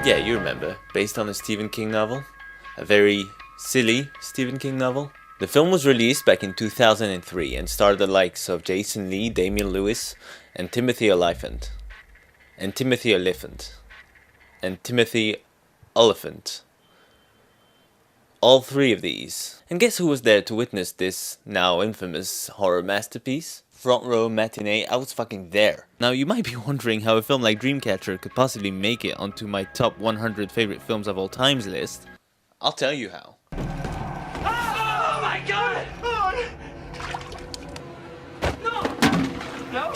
Yeah, you remember, based on a Stephen King novel. A very silly Stephen King novel. The film was released back in 2003 and starred the likes of Jason Lee, Damian Lewis, and Timothy Olyphant. And Timothy Olyphant. And Timothy Olyphant. All three of these. And guess who was there to witness this now infamous horror masterpiece? Front row matinee, I was fucking there. Now you might be wondering how a film like Dreamcatcher could possibly make it onto my top 100 favorite films of all times list. I'll tell you how. Oh my god! No!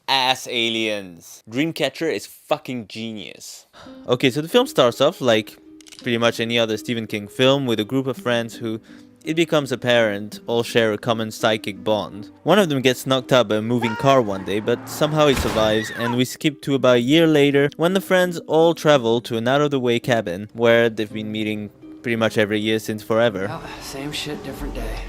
Ass aliens. Dreamcatcher is fucking genius. Okay, so the film starts off like pretty much any other Stephen King film with a group of friends who, it becomes apparent, all share a common psychic bond. One of them gets knocked out by a moving car one day, but somehow he survives, and we skip to about a year later when the friends all travel to an out-of-the-way cabin where they've been meeting pretty much every year since forever. Well, same shit, different day.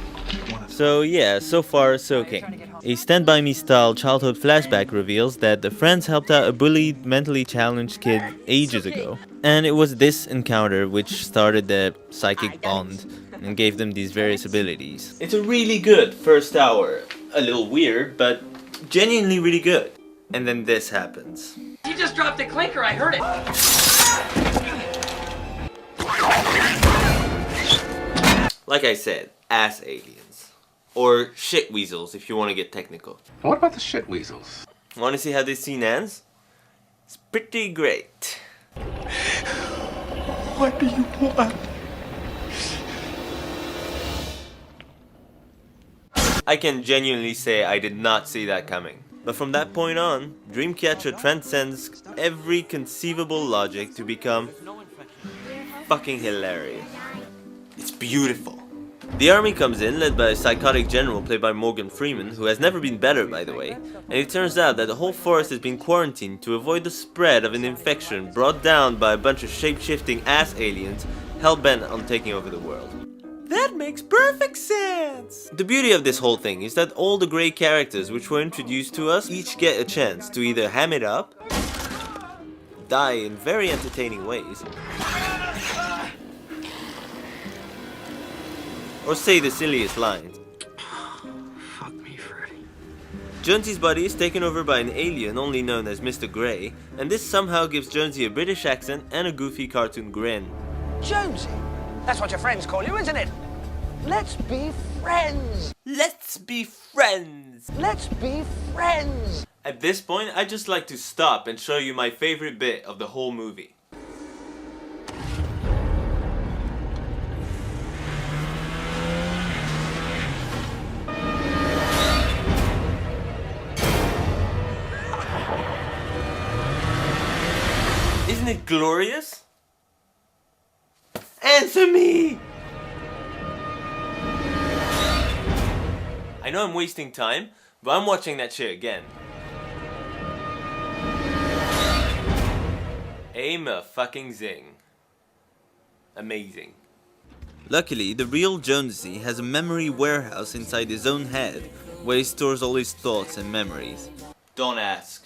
So yeah, so far so King. A Stand By Me style childhood flashback reveals that the friends helped out a bullied, mentally challenged kid ages ago. And it was this encounter which started their psychic bond and gave them these various abilities. It's a really good first hour. A little weird, but genuinely really good. And then this happens. You just dropped a clinker, I heard it! Like I said, ass aliens. Or shit weasels if you want to get technical. What about the shit weasels? Want to see how this scene ends? It's pretty great. What do you want? I can genuinely say I did not see that coming. But from that point on, Dreamcatcher transcends every conceivable logic to become fucking hilarious. It's beautiful. The army comes in, led by a psychotic general played by Morgan Freeman, who has never been better by the way, and it turns out that the whole forest has been quarantined to avoid the spread of an infection brought down by a bunch of shape-shifting ass aliens hell-bent on taking over the world. That makes perfect sense! The beauty of this whole thing is that all the grey characters which were introduced to us each get a chance to either ham it up, die in very entertaining ways, or say the silliest lines. Fuck me, Freddy. Jonesy's body is taken over by an alien only known as Mr. Grey, and this somehow gives Jonesy a British accent and a goofy cartoon grin. Jonesy? That's what your friends call you, isn't it? Let's be friends! Let's be friends! Let's be friends! At this point, I'd just like to stop and show you my favorite bit of the whole movie. Isn't it glorious? Answer me! I know I'm wasting time, but I'm watching that shit again. Aim a fucking zing. Amazing. Luckily, the real Jonesy has a memory warehouse inside his own head where he stores all his thoughts and memories. Don't ask.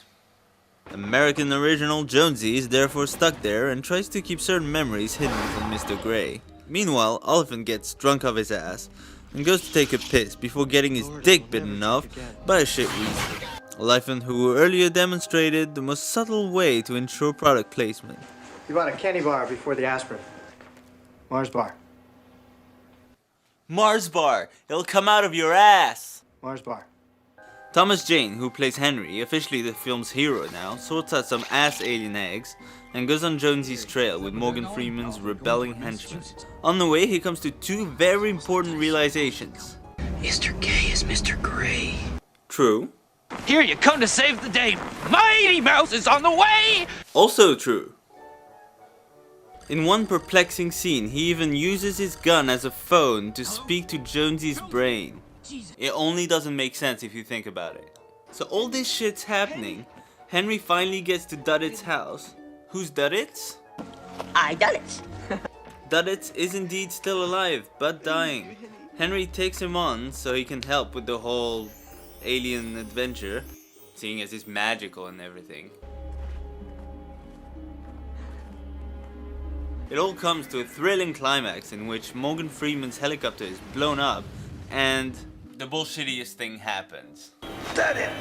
American original Jonesy is therefore stuck there and tries to keep certain memories hidden from Mr. Grey. Meanwhile, Olyphant gets drunk off his ass and goes to take a piss before getting his dick bitten off by a shit weasel. Olyphant, who earlier demonstrated the most subtle way to ensure product placement. You want a candy bar before the aspirin. Mars bar. Mars bar! It'll come out of your ass! Mars bar. Thomas Jane, who plays Henry, officially the film's hero now, sorts out some ass alien eggs and goes on Jonesy's trail with Morgan Freeman's rebelling henchmen. On the way, he comes to two very important realizations. Mr. Gay is Mr. Gray. True. Here you come to save the day. Mighty Mouse is on the way! Also true. In one perplexing scene, he even uses his gun as a phone to speak to Jonesy's brain. It only doesn't make sense if you think about it. So all this shit's happening. Henry finally gets to Duddit's house. Who's Duddits? I done it. Duddits is indeed still alive, but dying. Henry takes him on so he can help with the whole alien adventure, seeing as he's magical and everything. It all comes to a thrilling climax in which Morgan Freeman's helicopter is blown up and the bullshittiest thing happens. That it.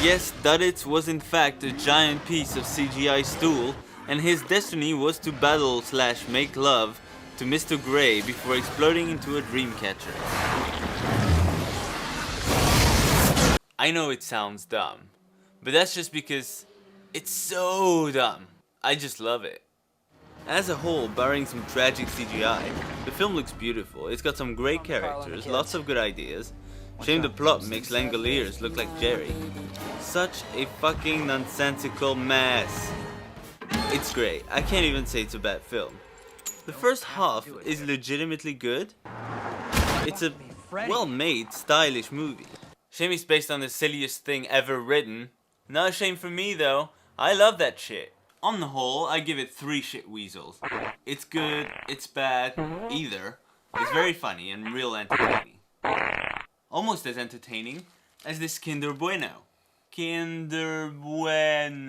Yes, Duddits was in fact a giant piece of CGI stool, and his destiny was to battle/make love to Mr. Grey before exploding into a Dreamcatcher. I know it sounds dumb, but that's just because it's so dumb. I just love it. As a whole, barring some tragic CGI, the film looks beautiful. It's got some great characters, lots of good ideas. Shame the plot makes Langoliers look like Jerry. Such a fucking nonsensical mess. It's great. I can't even say it's a bad film. The first half is legitimately good. It's a well-made, stylish movie. Shame it's based on the silliest thing ever written. Not a shame for me though. I love that shit. On the whole, I give it 3 shit weasels. It's good, it's bad, either. It's very funny and real entertaining. Almost as entertaining as this Kinder Bueno. Kinder Bueno.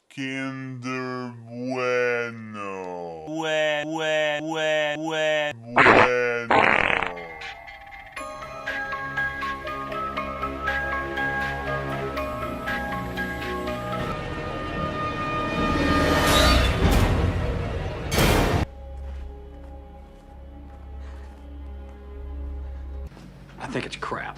Kinder Bueno. Bueno. I think it's crap.